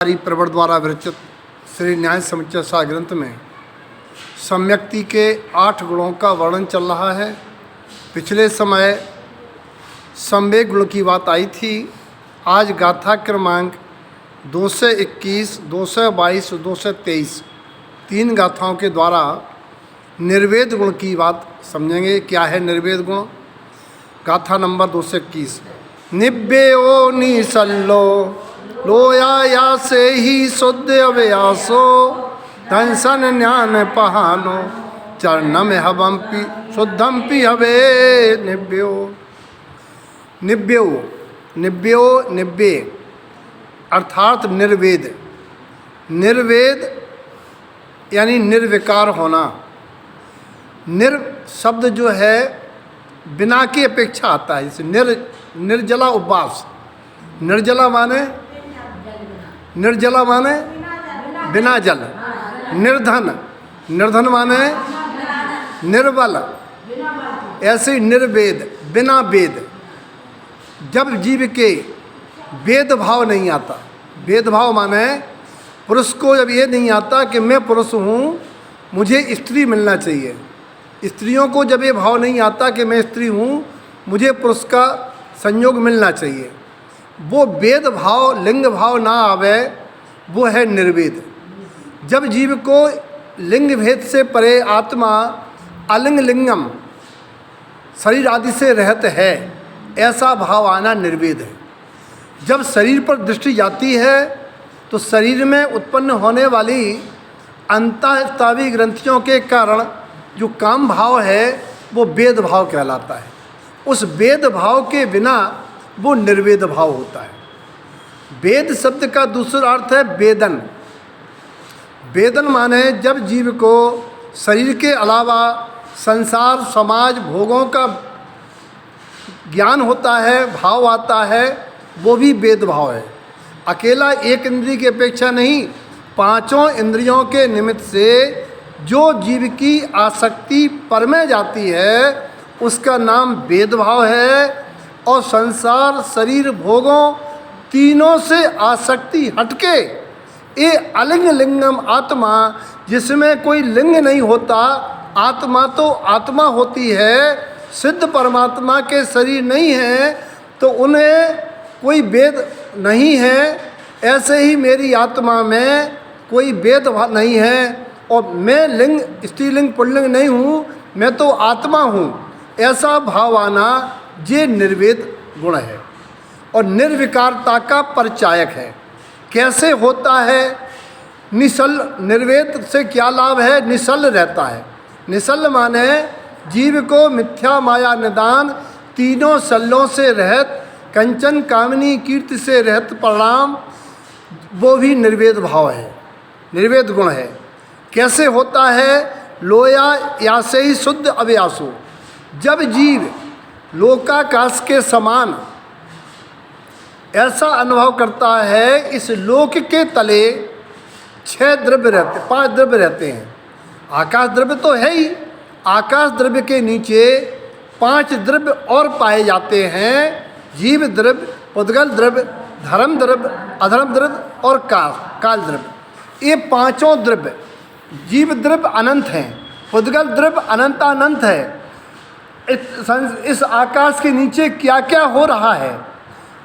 प्रवर द्वारा विरचित श्री न्याय समुच्चय सार ग्रंथ में सम्यक्ति के 8 गुणों का वर्णन चल रहा है। पिछले समय संवेग गुण की बात आई थी। आज गाथा क्रमांक 221, 222, 223 तीन गाथाओं के द्वारा निर्वेद गुण की बात समझेंगे। क्या है निर्वेद गुण? गाथा नंबर 221। निव्यो निसल्लो लोया से ही शुद्ध अव्यासो धनसन ज्ञान पहानो चरणम हवंपि शुद्धंपि हवे निव्यो। निव्यो निव्यो निव्ये अर्थात निर्वेद। निर्वेद यानी निर्विकार होना। निर शब्द जो है बिना की अपेक्षा आता है। जैसे निर्जला उपवास। निर्जला माने निर्जला माने बिना जल। निर्धन निर्धन माने निर्बल। ऐसे ही निर्वेद बिना वेद। जब जीव के भेदभाव नहीं आता, भेदभाव माने पुरुष को जब ये नहीं आता कि मैं पुरुष हूँ, मुझे स्त्री मिलना चाहिए। स्त्रियों को जब ये भाव नहीं आता कि मैं स्त्री हूँ, मुझे पुरुष का संयोग मिलना चाहिए, वो भेदभाव लिंग भाव ना आवे, वो है निर्वेद। जब जीव को लिंग भेद से परे आत्मा अलिंग लिंगम शरीर आदि से रहत है, ऐसा भाव आना निर्वेद है। जब शरीर पर दृष्टि जाती है तो शरीर में उत्पन्न होने वाली अंतःस्रावी ग्रंथियों के कारण जो काम भाव है वो वेद भाव कहलाता है। उस वेद भाव के बिना वो निर्वेद भाव होता है। वेद शब्द का दूसरा अर्थ है वेदन। वेदन माने जब जीव को शरीर के अलावा संसार समाज भोगों का ज्ञान होता है, भाव आता है, वो भी वेद भाव है। अकेला एक इंद्रिय की अपेक्षा नहीं, पांचों इंद्रियों के निमित्त से जो जीव की आसक्ति पर में जाती है उसका नाम वेद भाव है। और संसार शरीर भोगों तीनों से आसक्ति हटके ये अलिंग लिंगम आत्मा, जिसमें कोई लिंग नहीं होता, आत्मा तो आत्मा होती है, सिद्ध परमात्मा के शरीर नहीं है, तो उन्हें कोई भेद नहीं है। ऐसे ही मेरी आत्मा में कोई भेद नहीं है और मैं लिंग स्त्रीलिंग पुल्लिंग नहीं हूँ, मैं तो आत्मा हूँ, ऐसा भाव आना ये निर्वेद गुण है और निर्विकारता का परिचायक है। कैसे होता है? निश्चल। निर्वेद से क्या लाभ है? निश्चल रहता है। निश्चल माने जीव को मिथ्या माया निदान तीनों शल्यों से रहित, कंचन कामनी कीर्ति से रहित परिणाम, वो भी निर्वेद भाव है, निर्वेद गुण है। कैसे होता है? लोया या से ही शुद्ध अव्यासो। जब जीव लोकाकाश के समान ऐसा अनुभव करता है, इस लोक के तले 6 द्रव्य रहते, 5 द्रव्य रहते हैं। आकाश द्रव्य तो है ही, आकाश द्रव्य के नीचे 5 द्रव्य और पाए जाते हैं। जीव द्रव्य, पुद्गल द्रव्य, धर्म द्रव्य, अधर्म द्रव्य और काल द्रव्य। ये पांचों द्रव्य, जीव द्रव्य अनंत हैं, पुद्गल द्रव्य अनंतानंत है। इस आकाश के नीचे क्या क्या हो रहा है?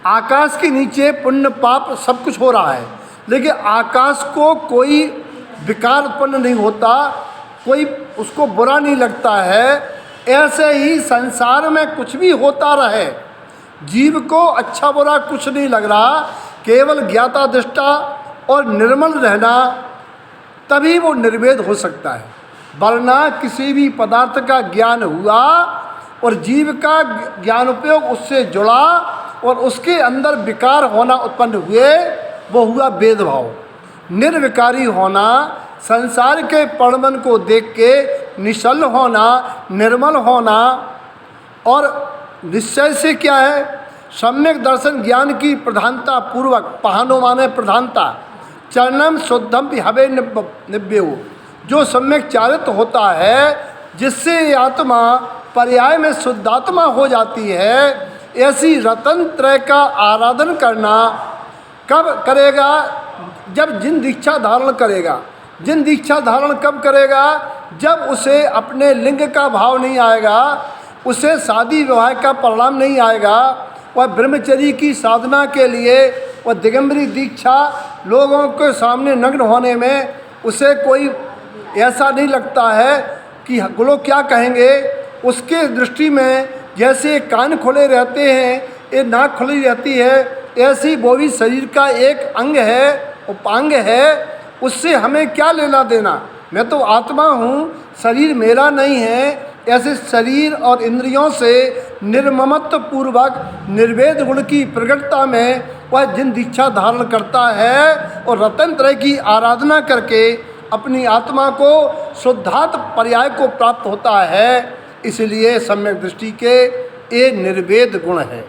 आकाश के नीचे पुण्य पाप सब कुछ हो रहा है, लेकिन आकाश को कोई विकार उत्पन्न नहीं होता, कोई उसको बुरा नहीं लगता है। ऐसे ही संसार में कुछ भी होता रहे, जीव को अच्छा बुरा कुछ नहीं लग रहा, केवल ज्ञाता दृष्टा और निर्मल रहना, तभी वो निर्वेद हो सकता है। वरना किसी भी पदार्थ का ज्ञान हुआ और जीव का ज्ञान उपयोग उससे जुड़ा और उसके अंदर विकार होना उत्पन्न हुए, वो हुआ भेदभाव। निर्विकारी होना, संसार के परमन को देख के निश्चल होना, निर्मल होना। और निश्चय से क्या है? सम्यक दर्शन ज्ञान की प्रधानता पूर्वक, पहानो माने प्रधानता, चरणम शुद्धम हवे निव्यो, जो सम्यक चारित होता है, जिससे ये आत्मा पर्याय में शुद्धात्मा हो जाती है। ऐसी रतन त्रय का आराधन करना कब करेगा? जब जिन दीक्षा धारण करेगा। जिन दीक्षा धारण कब करेगा? जब उसे अपने लिंग का भाव नहीं आएगा, उसे शादी विवाह का परिणाम नहीं आएगा, वह ब्रह्मचर्य की साधना के लिए वह दिगंबरी दीक्षा लोगों के सामने नग्न होने में उसे कोई ऐसा नहीं लगता है कि लोग क्या कहेंगे। उसके दृष्टि में जैसे कान खुले रहते हैं, ये नाक खुली रहती है, ऐसी वो भी शरीर का एक अंग है, उपांग है। उससे हमें क्या लेना देना? मैं तो आत्मा हूँ, शरीर मेरा नहीं है। ऐसे शरीर और इंद्रियों से निर्ममत्व पूर्वक निर्वेद गुण की प्रकटता में वह जिन दीक्षा धारण करता है और रतन त्रय की आराधना करके अपनी आत्मा को शुद्धात्म पर्याय को प्राप्त होता है। इसलिए सम्यक दृष्टि के ये निर्वेद गुण है।